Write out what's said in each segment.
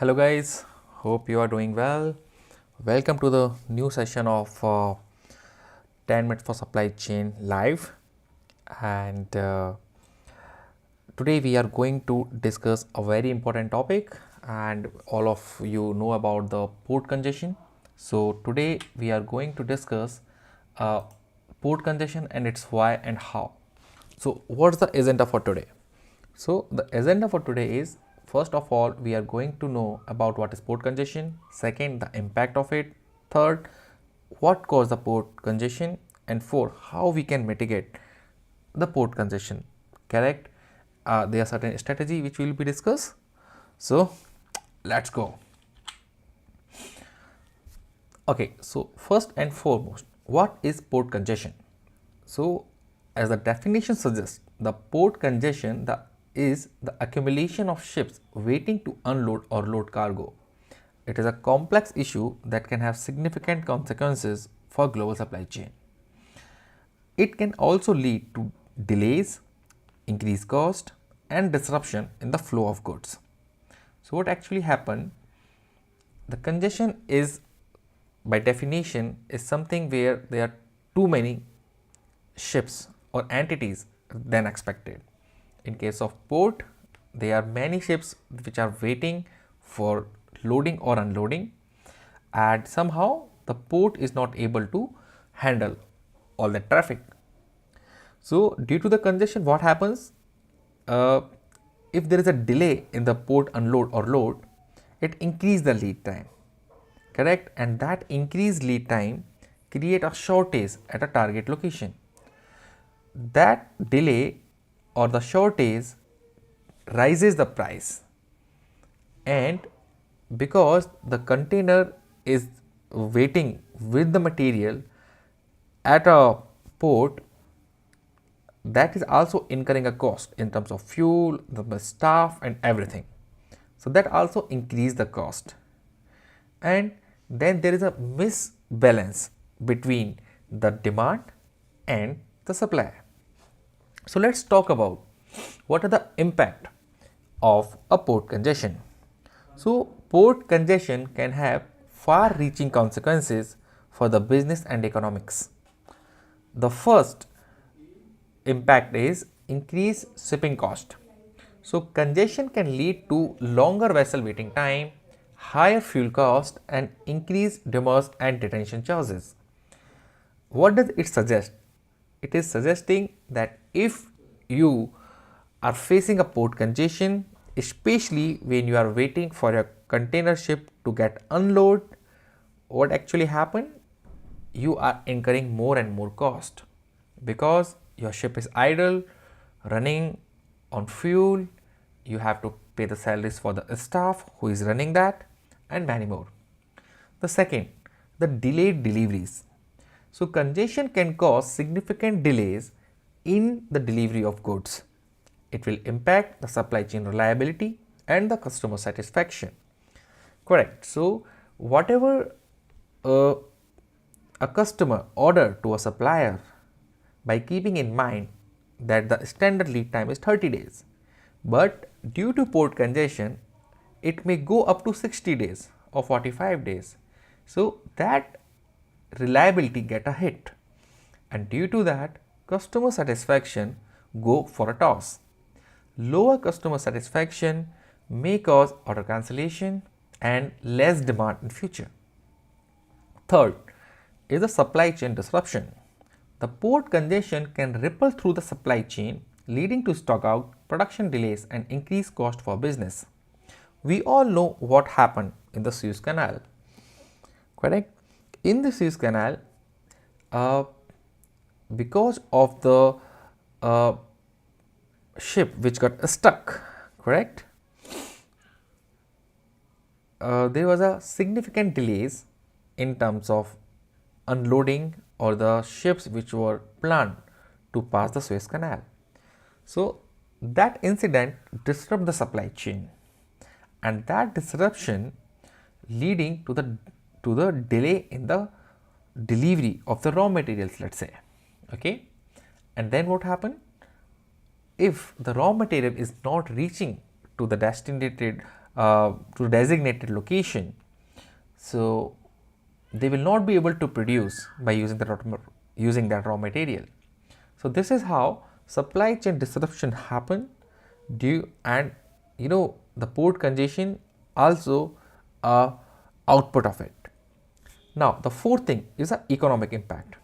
Hello guys, hope you are doing well. Welcome to the new session of 10 minutes for supply chain live. And today we are going to discuss a very important topic, and all of you know about the port congestion. So today we are going to discuss uh, port congestion and its why and how. So what's the agenda for today? So the agenda for today is, first of all, we are going to know about what is port congestion. Second, the impact of it. Third, what caused the port congestion. And four, how we can mitigate the port congestion. Correct? There are certain strategy which will be discussed. So let's go. Okay, so first and foremost, what is port congestion? So as the definition suggests, the port congestion is the accumulation of ships waiting to unload or load cargo. It is a complex issue that can have significant consequences for global supply chain. It can also lead to delays, increased cost, and disruption in the flow of goods. So what actually happened? The congestion is, by definition, is something where there are too many ships or entities than expected. In case of port, there are many ships which are waiting for loading or unloading, and somehow the port is not able to handle all the traffic. So due to the congestion, what happens? If there is a delay in the port unload or load, it increases the lead time, correct? And that increased lead time create a shortage at a target location. That delay or the shortage rises the price, and because the container is waiting with the material at a port, that is also incurring a cost in terms of fuel, the staff and everything. So that also increase the cost, and then there is a misbalance between the demand and the supply. So let's talk about what are the impact of a port congestion. So port congestion can have far reaching consequences for the business and economics. The first impact is increased shipping cost. So congestion can lead to longer vessel waiting time, higher fuel cost and increased demurrage and detention charges. What does it suggest? It is suggesting that if you are facing a port congestion, especially when you are waiting for a container ship to get unloaded, what actually happen? You are incurring more and more cost because your ship is idle, running on fuel, you have to pay the salaries for the staff who is running that, and many more. The second, the delayed deliveries. So congestion can cause significant delays in the delivery of goods. It will impact the supply chain reliability and the customer satisfaction. Correct. So whatever a customer order to a supplier, by keeping in mind that the standard lead time is 30 days, but due to port congestion, it may go up to 60 days or 45 days. So that reliability get a hit, and due to that customer satisfaction go for a toss. Lower customer satisfaction may cause order cancellation and less demand in future. Third is the supply chain disruption. The port congestion can ripple through the supply chain, leading to stock out, production delays and increased cost for business. We all know what happened in the Suez Canal, correct? In the Suez Canal, because of the ship which got stuck, correct? There was a significant delays in terms of unloading or the ships which were planned to pass the Suez Canal. So that incident disrupted the supply chain, and that disruption leading to the delay in the delivery of the raw materials, let's say. Okay, and then what happened? If the raw material is not reaching to the destined to designated location, so they will not be able to produce by using that raw material. So this is how supply chain disruption happen due, and the port congestion also output of it. Now the fourth thing is the economic impact.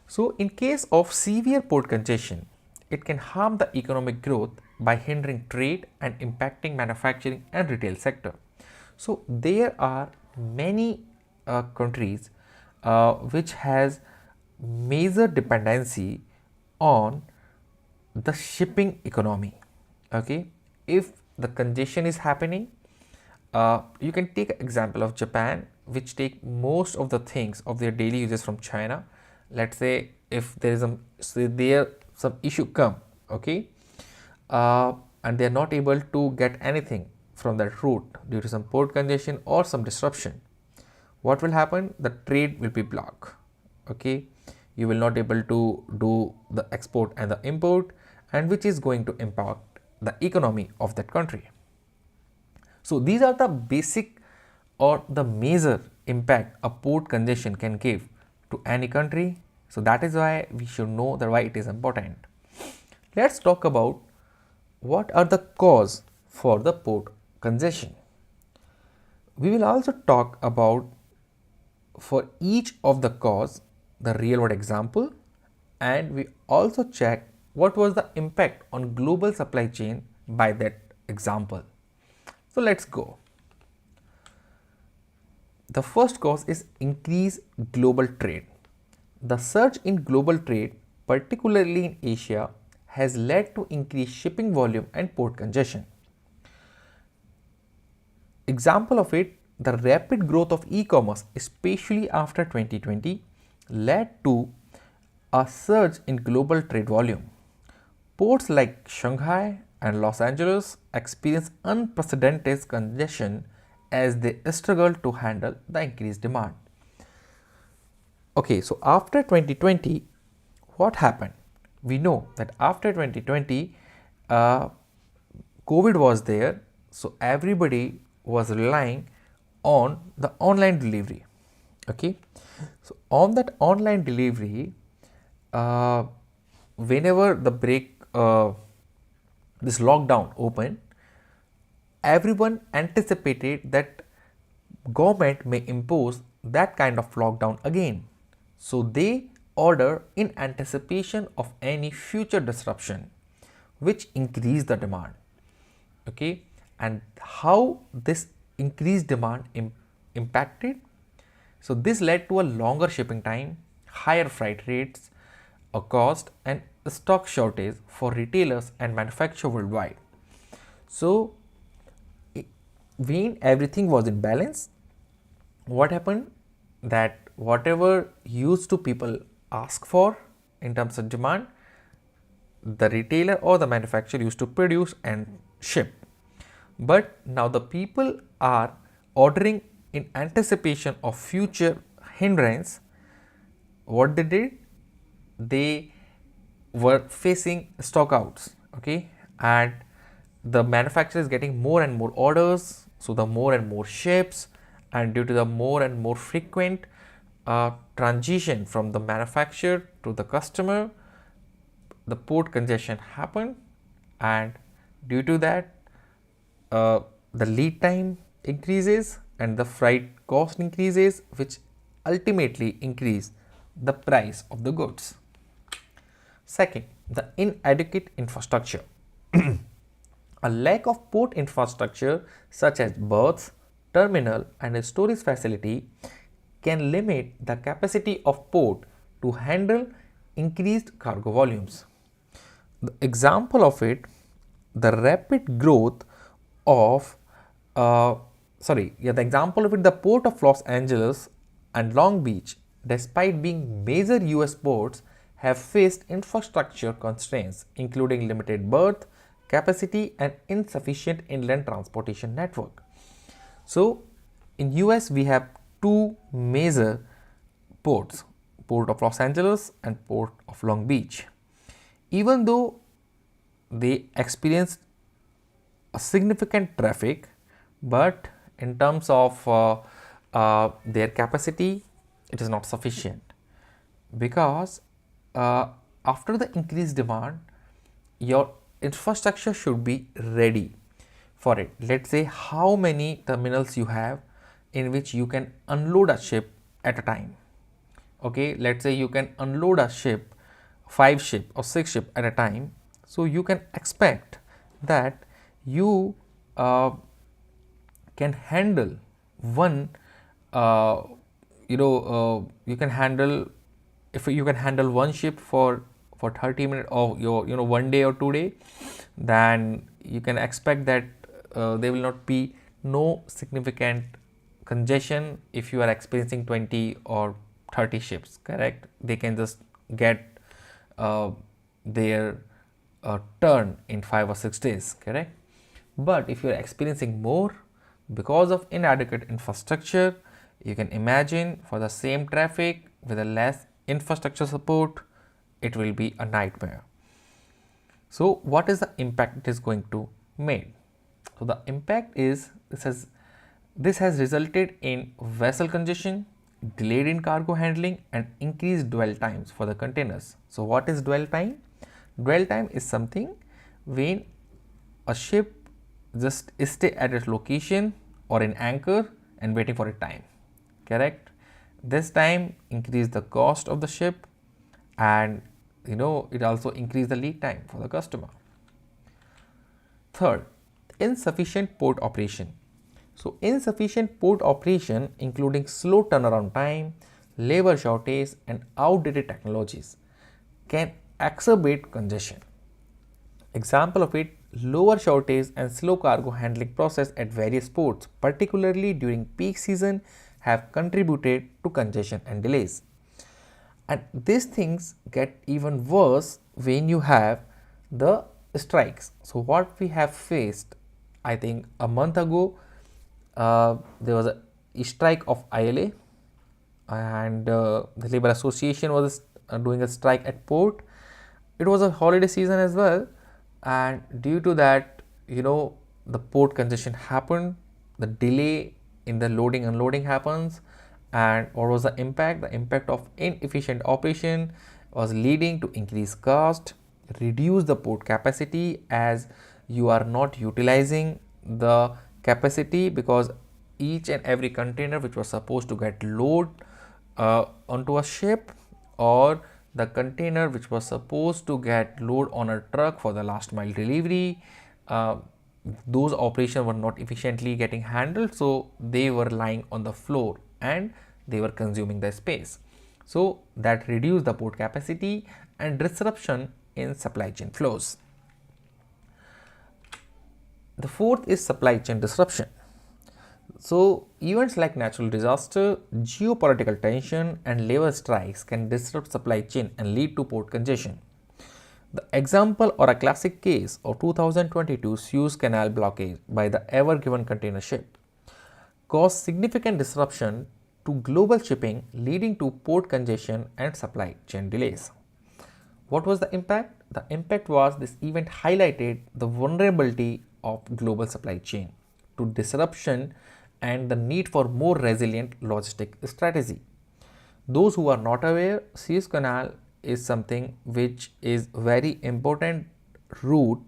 So in case of severe port congestion, it can harm the economic growth by hindering trade and impacting manufacturing and retail sector. So there are many countries which has major dependency on the shipping economy. Okay, if the congestion is happening, you can take an example of Japan, which take most of the things of their daily uses from China. Let's say if there is some issue come, okay, and they are not able to get anything from that route due to some port congestion or some disruption, what will happen? The trade will be blocked. Okay, you will not able to do the export and the import, and which is going to impact the economy of that country. So these are the basic or the major impact a port congestion can give to any country. So that is why we should know that why it is important. Let's talk about what are the cause for the port congestion. We will also talk about for each of the cause the real world example, and we also check what was the impact on global supply chain by that example. So let's go. The first cause is increased global trade. The surge in global trade, particularly in Asia, has led to increased shipping volume and port congestion. Example of it, the rapid growth of e-commerce, especially after 2020, led to a surge in global trade volume. Ports like Shanghai and Los Angeles experienced unprecedented congestion as they struggled to handle the increased demand. Okay, so after 2020, what happened? We know that after 2020, COVID was there, so everybody was relying on the online delivery. Okay, so on that online delivery, whenever the this lockdown opened, everyone anticipated that government may impose that kind of lockdown again. So they order in anticipation of any future disruption, which increased the demand. Okay, and how this increased demand impacted? So this led to a longer shipping time, higher freight rates, a cost, and a stock shortage for retailers and manufacturers worldwide. So when everything was in balance, what happened? That whatever used to people ask for in terms of demand, the retailer or the manufacturer used to produce and ship. But now the people are ordering in anticipation of future hindrance. What they did? They were facing stockouts, okay, and the manufacturer is getting more and more orders, so the more and more ships, and due to the more and more frequent transition from the manufacturer to the customer, the port congestion happened, and due to that the lead time increases and the freight cost increases, which ultimately increase the price of the goods. Second, the inadequate infrastructure. A lack of port infrastructure such as berths, terminal and a storage facility can limit the capacity of port to handle increased cargo volumes. The example of it, the rapid growth of the example of it, the port of Los Angeles and Long Beach, despite being major US ports, have faced infrastructure constraints including limited berth capacity and insufficient inland transportation network. So in US we have two major ports, Port of Los Angeles and Port of Long Beach. Even though they experienced a significant traffic, but in terms of their capacity, it is not sufficient, because uh, after the increased demand, your infrastructure should be ready for it. Let's say how many terminals you have in which you can unload a ship at a time. Okay, let's say you can unload a ship, 5 ship or 6 ship at a time. So you can expect that you can handle one you can handle, if you can handle one ship for 30 minutes or your 1 day or 2 day, then you can expect that there will not be no significant congestion. If you are experiencing 20 or 30 ships, correct, they can just get their turn in 5 or 6 days, correct. But if you are experiencing more because of inadequate infrastructure, you can imagine for the same traffic with a less infrastructure support, it will be a nightmare. So what is the impact it is going to make? So the impact is this has resulted in vessel congestion, delayed in cargo handling, and increased dwell times for the containers. So what is dwell time? Dwell time is something when a ship just stay at its location or in anchor and waiting for a time, correct. This time increase the cost of the ship, and it also increase the lead time for the customer. Third, insufficient port operation. So insufficient port operation, including slow turnaround time, labor shortage, and outdated technologies, can exacerbate congestion. Example of it, lower shortage and slow cargo handling process at various ports, particularly during peak season, have contributed to congestion and delays. And these things get even worse when you have the strikes. So what we have faced, I think a month ago, there was a strike of ILA, and the labor association was doing a strike at port. It was a holiday season as well, and due to that, the port congestion happened, the delay in the loading unloading happens. And what was the impact? The impact of inefficient operation was leading to increased cost, reduce the port capacity, as you are not utilizing the capacity, because each and every container which was supposed to get load onto a ship, or the container which was supposed to get load on a truck for the last mile delivery, those operations were not efficiently getting handled, so they were lying on the floor and they were consuming the space. So that reduced the port capacity and disruption in supply chain flows. The fourth is supply chain disruption. So events like natural disaster, geopolitical tension, and labor strikes can disrupt supply chain and lead to port congestion. The example or a classic case of 2022 Suez Canal blockage by the Ever Given container ship caused significant disruption to global shipping, leading to port congestion and supply chain delays. What was the impact? The impact was this event highlighted the vulnerability of global supply chain to disruption and the need for more resilient logistic strategy. Those who are not aware, Suez Canal is something which is very important route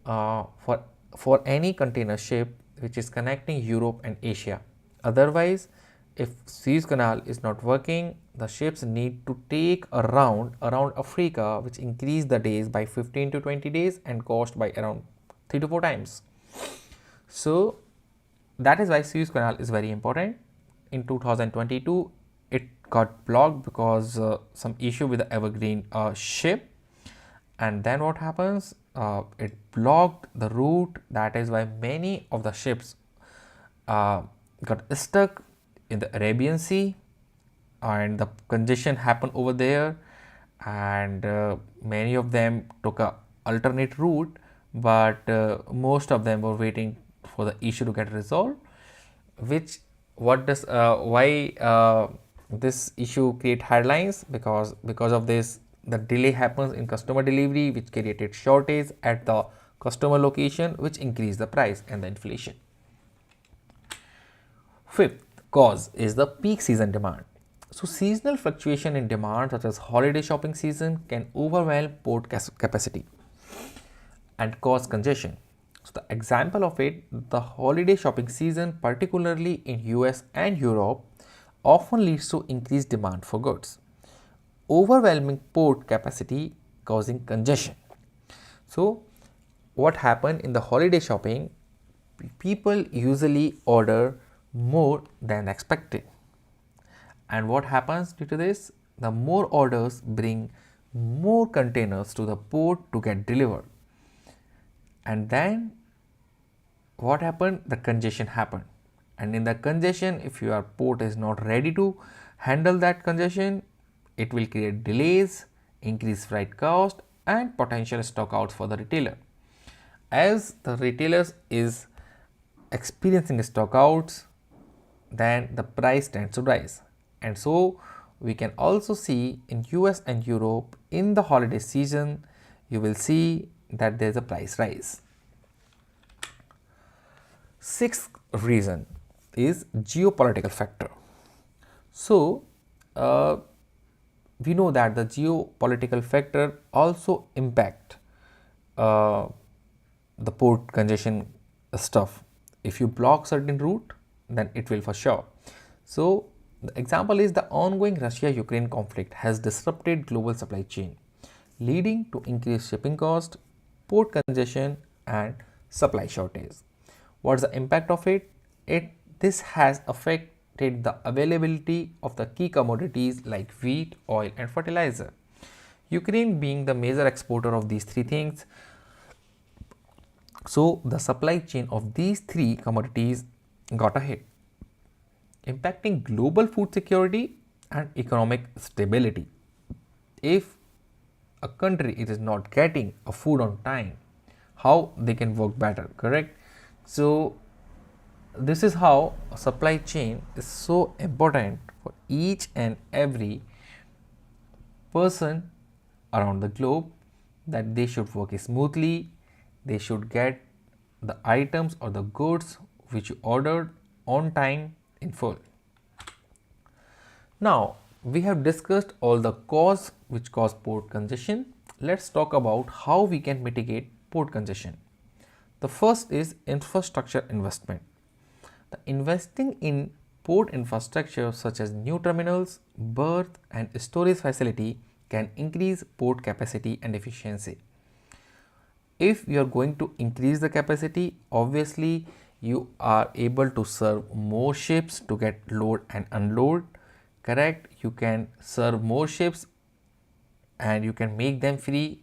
for any container ship which is connecting Europe and Asia. Otherwise, if Suez Canal is not working, the ships need to take a round around Africa, which increase the days by 15 to 20 days and cost by around 3 to 4 times. So that is why Suez Canal is very important. In 2022, it got blocked because some issue with the Evergreen ship, and then what happens? It blocked the route. That is why many of the ships got stuck in the Arabian Sea, and the congestion happened over there, and many of them took a alternate route, but most of them were waiting for the issue to get resolved. Why this issue create headlines? Because of this, the delay happens in customer delivery, which created shortage at the customer location, which increased the price and the inflation. Fifth cause is the peak season demand. So seasonal fluctuation in demand such as holiday shopping season can overwhelm port capacity and cause congestion. So the example of it, the holiday shopping season, particularly in US and Europe, often leads to increased demand for goods, overwhelming port capacity causing congestion. So what happened in the holiday shopping, people usually order more than expected. And what happens due to this? The more orders bring more containers to the port to get delivered. And then what happened? The congestion happened. And in the congestion, if your port is not ready to handle that congestion, it will create delays, increase freight cost, and potential stockouts for the retailer. As the retailers is experiencing stockouts, then the price tends to rise. And so we can also see in US and Europe in the holiday season, you will see that there is a price rise. Sixth reason is geopolitical factor. So we know that the geopolitical factor also impact the port congestion stuff. If you block certain route, then it will for sure. So the example is the ongoing Russia-Ukraine conflict has disrupted global supply chain, leading to increased shipping cost, port congestion, and supply shortage. What's the impact of it? This has affected the availability of the key commodities like wheat, oil, and fertilizer. Ukraine being the major exporter of these three things, so the supply chain of these three commodities got a hit, impacting global food security and economic stability. If a country is not getting a food on time, how they can work better, correct? So this is how a supply chain is so important for each and every person around the globe, that they should work smoothly, they should get the items or the goods which you ordered on time in full. Now we have discussed all the cause which cause port congestion. Let's talk about how we can mitigate port congestion. The first is infrastructure investment. The investing in port infrastructure such as new terminals, berth, and storage facility can increase port capacity and efficiency. If you are going to increase the capacity, obviously you are able to serve more ships to get load and unload, correct? You can serve more ships and you can make them free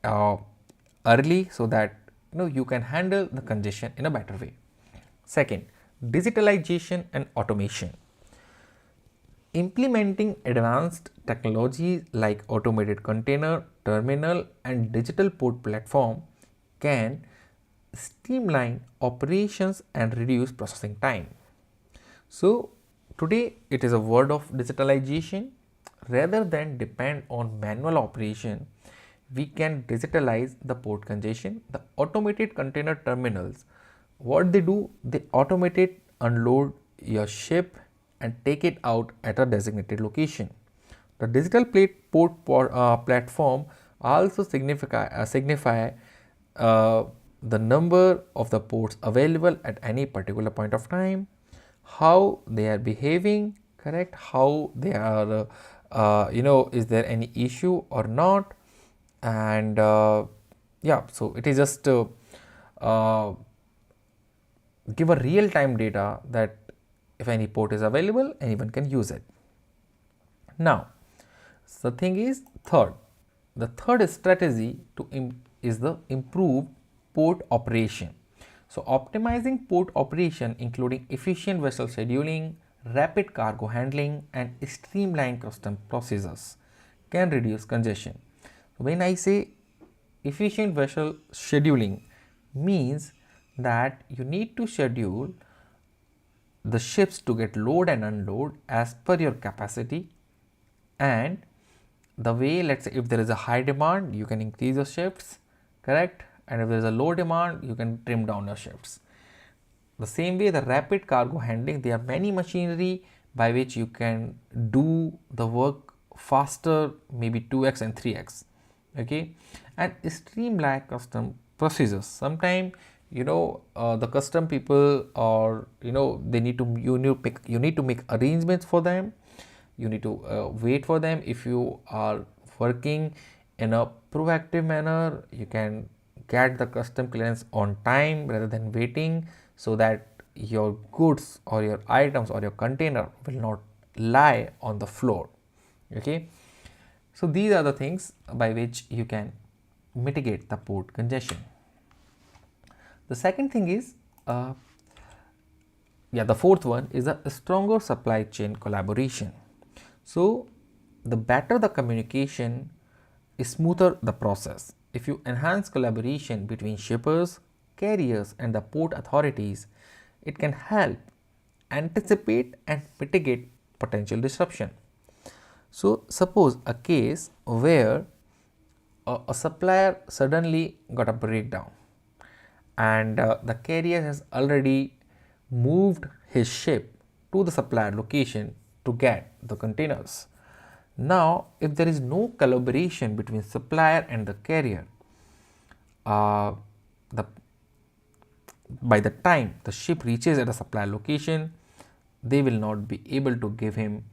early, so that you can handle the congestion in a better way. Second, digitalization and automation. Implementing advanced technologies like automated container, terminal, and digital port platform can streamline operations and reduce processing time. So today it is a word of digitalization. Rather than depend on manual operation, we can digitalize the port congestion. The automated container terminals, what they do, they automated unload your ship and take it out at a designated location. The digital port platform also signify the number of the ports available at any particular point of time, how they are behaving, correct, how they are is there any issue or not, and yeah, so it is just give a real time data that if any port is available, anyone can use it. Now the thing is, the third strategy is the improved port operation. So optimizing port operation, including efficient vessel scheduling, rapid cargo handling, and streamlined custom procedures, can reduce congestion. When I say efficient vessel scheduling, means that you need to schedule the ships to get load and unload as per your capacity, and the way, let's say if there is a high demand, you can increase your shifts, correct, and if there is a low demand, you can trim down your shifts. The same way, the rapid cargo handling, there are many machinery by which you can do the work faster, maybe 2x and 3x. Okay, and streamline custom procedures. Sometimes the custom people, or they need to you need to make arrangements for them. You need to wait for them. If you are working in a proactive manner, you can get the custom clearance on time rather than waiting, so that your goods or your items or your container will not lie on the floor. Okay, so these are the things by which you can mitigate the port congestion. The second thing is the fourth one is a stronger supply chain collaboration. So the better the communication, smoother the process. If you enhance collaboration between shippers, carriers and the port authorities, it can help anticipate and mitigate potential disruption. So suppose a case where a supplier suddenly got a breakdown, and the carrier has already moved his ship to the supplier location to get the containers. Now, if there is no collaboration between supplier and the carrier, uh, the by the time the ship reaches at a supplier location, they will not be able to give him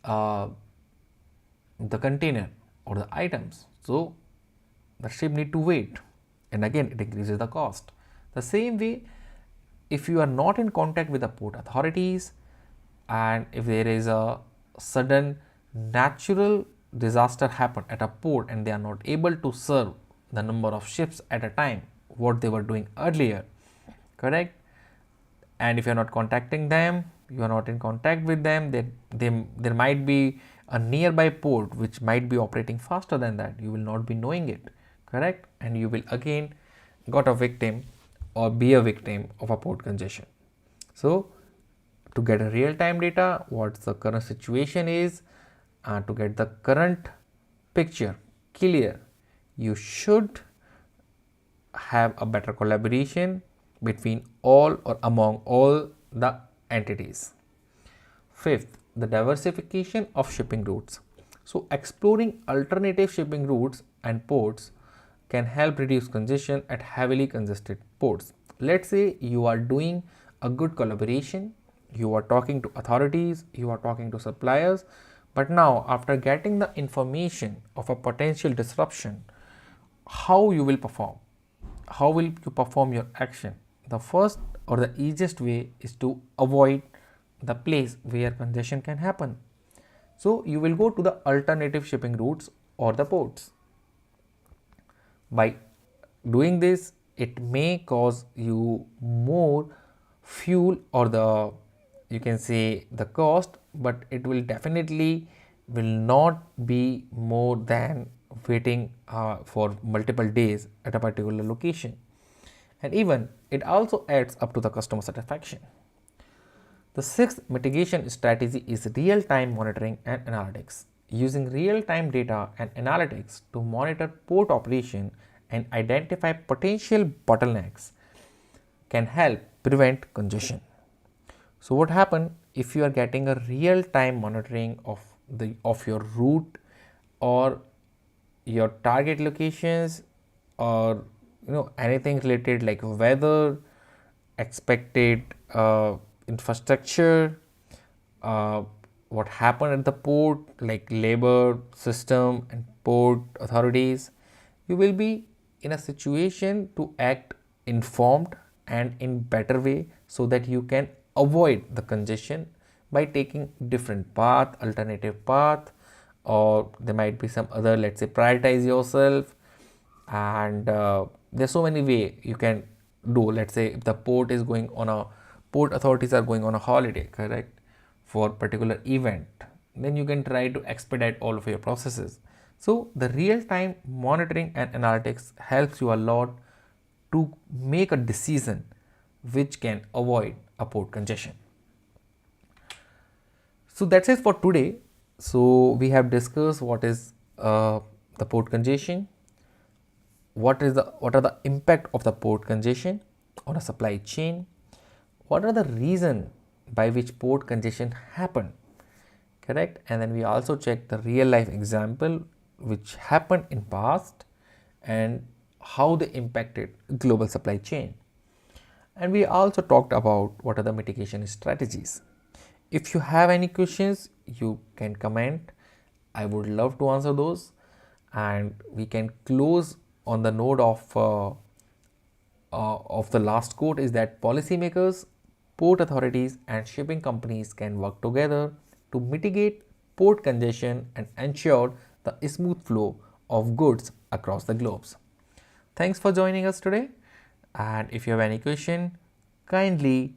the container or the items. So the ship need to wait, and again it increases the cost. The same way, if you are not in contact with the port authorities, and if there is a sudden natural disaster happen at a port and they are not able to serve the number of ships at a time what they were doing earlier, correct, and if you are not contacting them, you are not in contact with them, there might be a nearby port which might be operating faster than that. You will not be knowing it, correct, and you will again got a victim or be a victim of a port congestion. So to get a real-time data, what the current situation is, to get the current picture clear, you should have a better collaboration between all or among all the entities. Fifth, the diversification of shipping routes. So exploring alternative shipping routes and ports can help reduce congestion at heavily congested ports. Let's say you are doing a good collaboration, you are talking to authorities, you are talking to suppliers, but now after getting the information of a potential disruption, how you will perform? How will you perform your action? The first or the easiest way is to avoid the place where congestion can happen. So you will go to the alternative shipping routes or the ports. By doing this, it may cause you more fuel or the, you can say, the cost, but it will definitely will not be more than waiting for multiple days at a particular location, and even it also adds up to the customer satisfaction. The sixth mitigation strategy is real-time monitoring and analytics. Using real-time data and analytics to monitor port operation and identify potential bottlenecks can help prevent congestion. So what happens if you are getting a real-time monitoring of your route or your target locations, or anything related like weather, expected infrastructure, what happened at the port like labor system and port authorities, you will be in a situation to act informed and in better way, so that you can avoid the congestion by taking different path, alternative path, or there might be some other, let's say, prioritize yourself. And there's so many way you can do. Let's say if the port is going on a, port authorities are going on a holiday, correct, for particular event, then you can try to expedite all of your processes. So the real-time monitoring and analytics helps you a lot to make a decision which can avoid a port congestion. So that's it for today. So we have discussed what is the port congestion, what are the impact of the port congestion on a supply chain, what are the reason by which port congestion happened, correct? And then we also check the real life example which happened in past and how they impacted global supply chain. And we also talked about what are the mitigation strategies. If you have any questions, you can comment. I would love to answer those. And we can close on the note of the last quote is that policymakers, port authorities, and shipping companies can work together to mitigate port congestion and ensure the smooth flow of goods across the globes. Thanks for joining us today. And if you have any question, kindly